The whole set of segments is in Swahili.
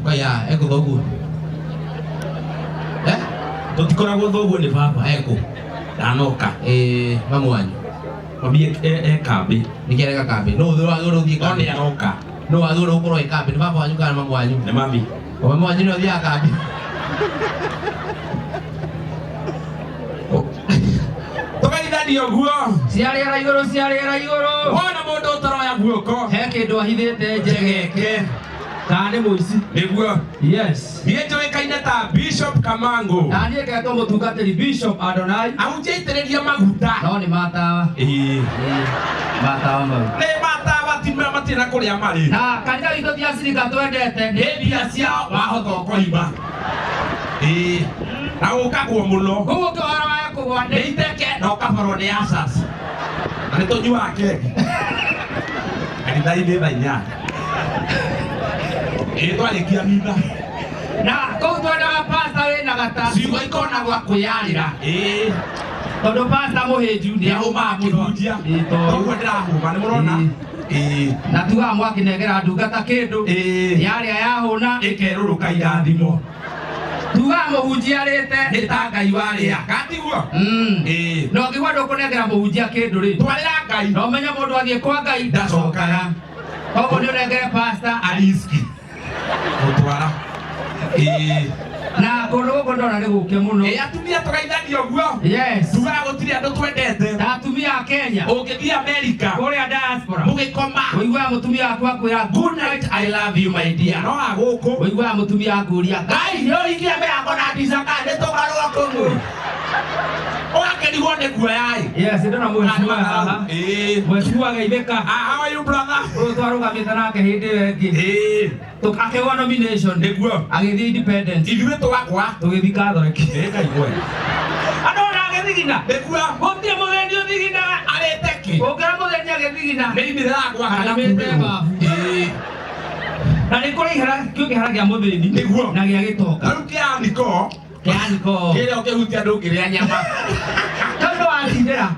Kaya eko thoguo. Tutikoragwo thoguo ni baba. Eko. Ndanoka. Mamu wanyu. Mami kambi. Nikirega kambi. No thuro thie kambi. Oni aroka. No athuro ukorwo i kambi. Ni baba wanyu kana mamu wanyu? Ni mami. Mamu wanyu no thia kambi. Tukaithanio guo. Ciarĩra igũrũ. Wona mũndũ ũtaroya guoko. He kĩndũ ahithĩte njegeke. Kana nĩ mũici. Nĩguo. Yes. Niĩ njũĩkaine ta Bishop Kamango. Na niĩ ngetwo mũtungatĩri Bishop Adonai. Ahunjĩitĩrĩria maguta. No nĩ matawa. Matawa mau. Nĩ matawa ti matirĩ na kũrĩa marĩ. Na kanitha witũ ti acirika twendete nĩ mbia ciao wahota ũkoiba. Na ũkagwo mũno. Koguo ũkĩhora waya kũgwa nĩ iteke na ũkaborwo nĩ asas. Na nĩ tũnyuaga keki. Kanitha-inĩ thaa inya. Twarĩkia mitha. Na kũu twendaga pastor wĩna gata. Ciugo ikona gwa kwĩyarĩra. Tondũ pastor mũhĩnju nĩahũmaga kĩhunjia. Koguo ndĩrahũma nĩ mũrona. Na tugaga mwakĩnengera ndungata kĩndũ. Yarĩa yahũna ĩkerũrũka irathimo. Tugaga mũhunjia arĩte nĩ ta Ngai warĩa. Gatiguo? No ngĩgwa ndũkũnengera mũhunjia kĩndũ rĩ. Twarĩra Ngai. No menya mũndũ athiĩ kwa Ngai ndacokaga. Koguo nĩ ũnengere pastor ariski. Gũtwara. Na kũndũ gũkũ ndona nĩ gũke mũno. Atumia tũgeithanio guo. Yes. Tugaga gũtirĩ andũ twendete. Ta atumia a Kenya. Ũngĩthiĩ America. Kũrĩa diaspora. Mũgĩkoma. Ũiguaga mũtumia waku akwĩra good night I love you my dear. No agũkũ. Ũiguaga mũtumia akũria Ngai nĩ ũringie mĩrango na ndicaka nĩ tũgarũra kũngũ. Ũgakĩrigwo nĩ guoya. Yes, ndona mwĩciwa haha. Mwĩciwa geithĩka. How are you brother? Ũyũ twarũgamĩte nake hĩndĩ ĩyo ĩngĩ. Akĩgwa nomination. Nĩguo. Agĩthiĩ independent. Ithuĩ tũgakwa. Tũgĩthiĩ Catholic. Ngai andũ ona agĩthigina. Nĩguo. Gũtirĩ mũthĩni ũthiginaga. Arĩte kĩ? Ũngĩra mũthĩni agĩthigina. Nĩ imĩrĩra gwa kana Arĩmĩte babu. Na nĩ kũrĩ kĩohera gĩa mũthĩni. Nĩguo. Na gĩa gĩtonga. Rĩu kĩaniko. Kĩrĩa ũkĩhutia ndũngĩrĩa nyama. Tondũ watindĩra.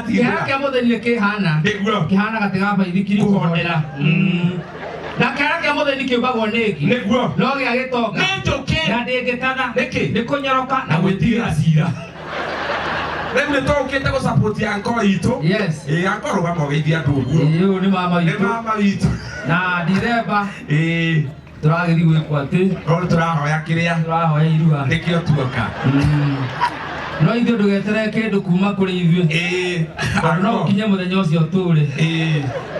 Kĩohera kĩa mũthĩni nĩ kĩhana. Nĩguo. Kĩhana gatĩ ga baithikiri kũhonera. Na kĩohera kĩa mũthĩni kĩũmbagwo nĩkĩ. Nĩguo. No gĩa gĩtonga. Nĩ njũkĩ. Na ndĩngĩtatha. Nĩkĩ? Nĩ kũnyoroka na gwĩtigĩra cira. Rĩu nĩ tũũkĩte gũsupport anko witũ. Yes. Anko rũgama ũgeithia andũ ũguo. Ũyũ nĩ mama witũ. Nĩ mama witũ. Na December. Tũragĩthiĩ gwĩkwo atĩ. Rĩu tũrahoya kĩrĩa. Tũrahoya irua. Nĩkĩo tuoka. No ithuĩ ndũgeterere kĩndũ kuma kũrĩ ithuĩ. Tondũ no ũkinye mũthenya ũcio tũũre.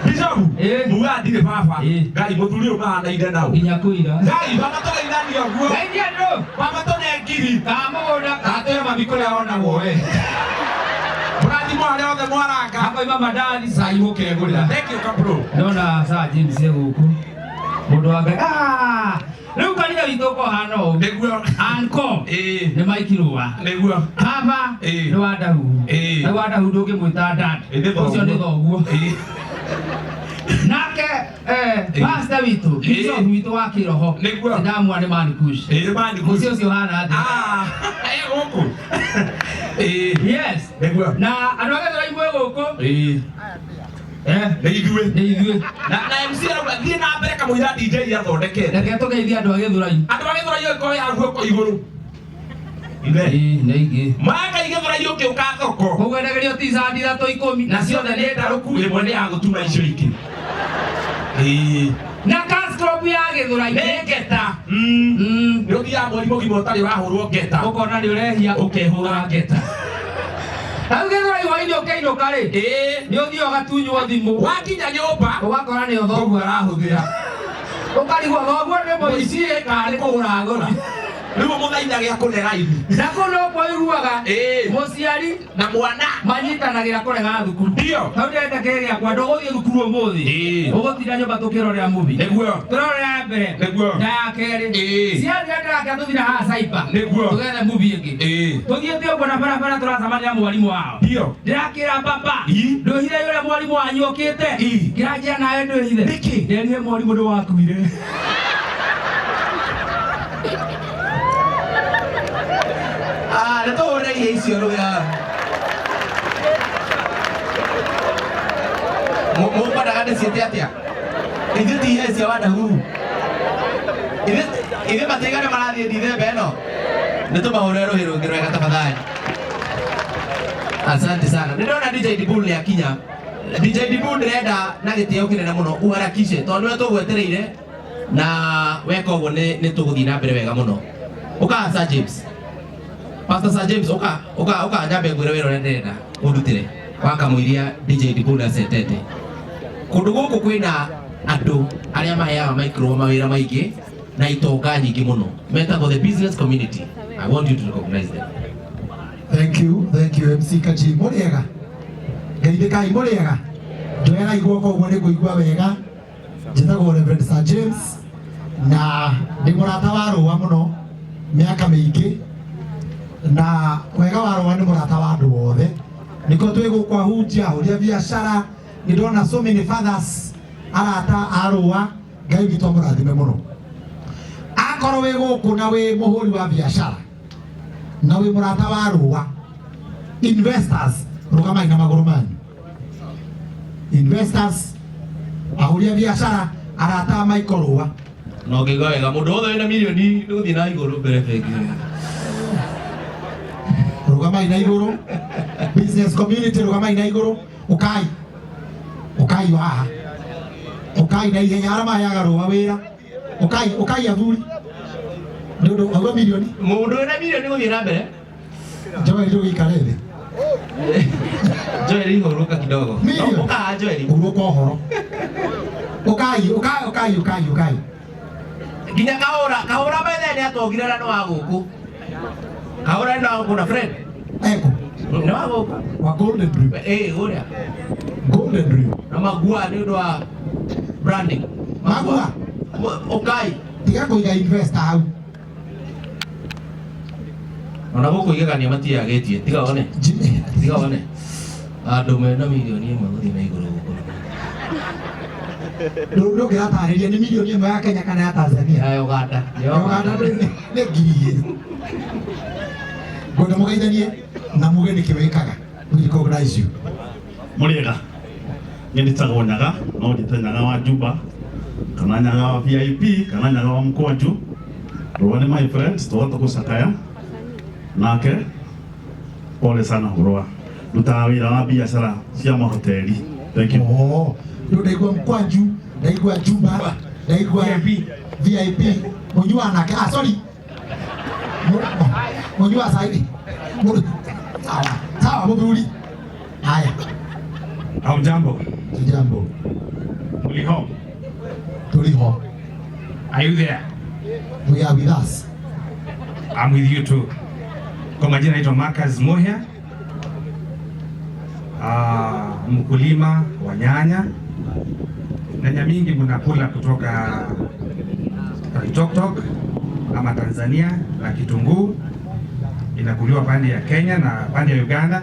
Bishop, muga ndirĩ baba. Ngai mũthuri ũyũ mahanaine naũ. Nginya kũira. Ngai baba tũgeithania ũguo. Geithia andũ. Baba tũne ngiri. Ka mũgũnda. Gatũhe mami kũrĩa onagwo we. Mũrathimo harĩa othe mwaranga. Akoima mandathi. Cai mũkegũrĩra. Thank you kabro. Ndona Sir James gũkũ. Mũndũ wa Ngai. Rĩu kanitha witũ ũkũhana ũũ. Nĩguo. Anko. Nĩ Mike Rũa. Nĩguo. Baba. Nĩ wa Ndahu. Na wa Ndahu ndũngĩmwĩta dad. Ũcio nĩ thoguo. Nake pastor witũ. Bishop witũ wa kĩroho. Nĩguo. Ndamwa nĩ Manikush. Manikush. Ũcio ũhana atĩ. Gũkũ. Yes. Nĩguo. Na andũ a Gĩthũrai mwĩ gũkũ. Nĩ ithuĩ. Nĩ ithuĩ. Na MC arauga thiĩ na mbere kamũira DJ athondekete. Reke tũgeithie andũ a Gĩthũrai. Andũ a Gĩthũrai ũngĩkoya ya guoko igũrũ. Nĩ ingĩ. Maka Gĩthũrai ũngĩũka thoko. Koguo endagĩrio t-shirt ithatũ 10. Na ciothe nĩ ndarũku ĩmwe nĩ ya gũtuma icũriki. Na Cast Club ya Gĩthũrai nĩ ngeta. Nĩ ũthiaga mweri mũgima ũtarĩ ũrahũrwo ngeta. Ũkona nĩ ũrehia ũkehũra ngeta. Rĩu Gĩthũrai hwainĩ ũkĩinũka rĩ. Nĩ ũthiĩ ũgatunywo thimũ. Wakinya nyũmba. Ũgakora nĩ thoguo arahũthĩra. Ũkarigwo thoguo nĩ mũici kana nĩ kũgũra agũra. Rĩu mũthaitha gĩa kũne raithi. Na kũu no kũiguaga mũciari na mwana manyitanagĩra kũrega thukuru. Ndio. Hau ndenda kĩrĩa kwa ndũgũthiĩ thukuru ũmũthĩ. Ũgũtinda nyũmba tũkĩrorera movie. Nĩguo. Tũrorera mbere. Nĩguo. Na ya kerĩ. Ciathira ndĩraka tũthiĩ haha cyber. Nĩguo. Tũgethe movie ĩngĩ. Tũthiĩte ũguo na barabara tũracemania mwarimũ wao. Ndio. Ndĩrakĩra baba. Ndũhire ũrĩa mwarimũ wanyu ũkĩte. Kĩranjia nawe ndũhire. Nĩkĩ? Ndenire mwarimũ ndũwakuire. Nĩ tũhũrĩire icio rũya. Mũkwendaga ndĩciĩte atĩa? Ithu ti cia wadagu. Ithu matigane marathie Dithemba ĩno. Nĩtũmahũre rũhĩ rũngĩ rwega tafadhali. Asante sana. Nĩndona DJ Dibul nĩ akinya. DJ Dibul ndĩrenda na gĩtĩo kĩnene mũno uharakishe tondũ nĩ tũgwetereire na weka ũguo nĩ tũgũthiĩ na mbere wega mũno. Ũka Sir James. Pastor Sir James ũka nyambe ngwĩre wĩra ũrĩa ndĩrenda ũndutĩre wakamũiria DJ Dibul acetete. Kũndũ gũkũ kwĩna andũ arĩa maheaga micro mawĩra maingĩ na itonga nyingĩ mũno metagwo the business community. I want you to recognize them. Thank you MC Kaji. Mũrĩega geithĩkai mũrĩega njoera igwoko ũguo nĩ ngũigua wega. Njĩtagwo Reverend Sir James na ndĩ mũrata wa rũa mũno mĩaka mĩingĩ na wega wa rũa nĩ mũrata wa andũ othe nĩko twĩ gũkwa hunjia ũrĩa biacara nĩndona so many fathers arata a rũa Ngai witũ amũrathime mũno. Akorwo wĩ gũkũ na wĩ mũhũri wa biacara na wĩ mũrata wa rũa investors rũgamai na magũrũ manyu. Investors ahũri a biacara arata a Michael rũa no ngĩigua wega mũndũ wothe wĩna milioni nĩgũthiĩ na igũrũ mbere bengi. Rũgamai na igũrũ business community rũgamai na igũrũ ũkai haha ũkai na ihenya arĩa maheaga rũa wĩra ũkai athuri nĩũndũ auga milioni mũndũ wĩna milioni gũthiĩ na mbere. Joel ndũgĩikare thĩ. Joel ihũrũka kidogo. Ũka Joel ũhurũka ũhoro. Ũkai nginya kahũra mbere nĩ atongire na wa gũkũ. Kahũra nĩ wa gũkũ na friend eko nĩ wa gũkũ wa Golden Dream. ũrĩa Golden Dream na Magua nĩ ũndũ wa branding. Magua ũkai tiga kũiga investor hau. Ona gũkũ igegania matiagĩtie tiga one andũ mena milioni ĩmwe gũthiĩ na igũrũ gũkũ. Ndũngĩratarĩria nĩ milioni ĩmwe ya Kenya kana ya Tanzania? Ya Uganda nĩ ngiri igĩrĩ. Ngwenda mũgeithanie na muge nĩkĩ wĩkaga. We recognize you. Mũrĩega niĩ ndĩtagwo Nyaga no njĩte Nyaga wa Juba kana Nyaga wa VIP kana Nyaga wa Mkwanju. Rũa nĩ my friends tũgota gũcakaya nake pole sana Rũa ndutaga wĩra wa biacara cia mahoteli. Thank you. Ndaigua Mkwanju, ndaigua Juba, ndaigua VIP. Mũnyua nake sorry. Mũnyua saidi. Sawa mũthuri. Haya. Jambo. Jambo. Muli Tuli home. Are you there? We are with us. I'm with you too. Kwa majina naitwa Marcus Mohia. Mkulima wa nyanya. Nyanya mingi mnakula kutoka Tok ama Tanzania, na kitunguu inakuliwa pande ya Kenya na pande ya Uganda.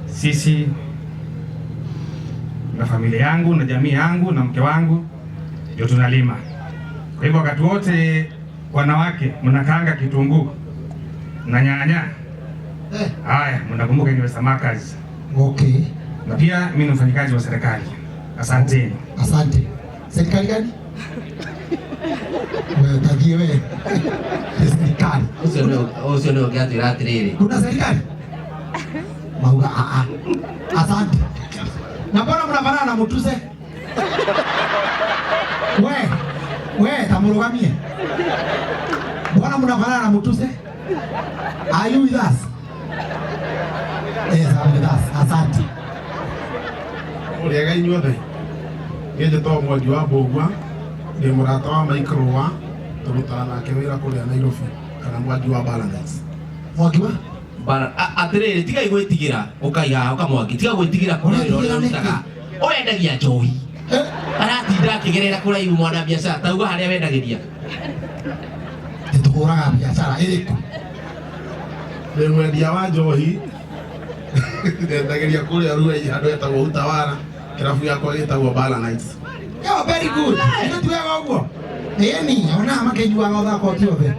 Sisi na familia yangu na jamii yangu na mke wangu ndio tunalima. Kwa hivyo wakati wote wanawake mnakaanga kitunguu na nyanya. Haya, mnakumbuka Investor Markers. Okay. Na pia mimi ni mfanyikazi wa serikali. Asante. Asante. Serikali gani? Wewe tagie wewe. Serikali. Usione ukiatira atiriri. Kuna serikali? Mauga Asante. Na mbona mnafanana na Mutuse? Wewe tamurugamie. Mbona mnafanana na Mutuse? Are you with us? Yes, I'm with us. Asante. Mũrĩega inyuothe. Niĩ njĩtagwo Mwangi wa Mbũgua, ndĩ mũrata wa Mike Rũa, tũrutaga nake wĩra kũrĩa Nairobi, kana Mwangi wa Balance. Mwangi wa? Atĩrĩrĩ, tiga gwĩtigĩra ũkaiga ũkamwangi, tiga gwĩtigĩra kũrĩa wĩra ũrutaga. Ũrendagia njohi. Aratinda akĩgerera kũraihu mwana biacara, tauga harĩa wendagĩria. Tũhũraga biacara ĩrĩkũ? Ndĩ mwendia wa njohi. Ndendagĩria kũrĩa Ruai handũ hetagwo Utawala, kĩrabu gĩakwa gĩtagwo Balance. Yo, very good. Nĩ tuwega ũguo. Ĩni, ona makĩnyuaga ũthaka ũtiothe.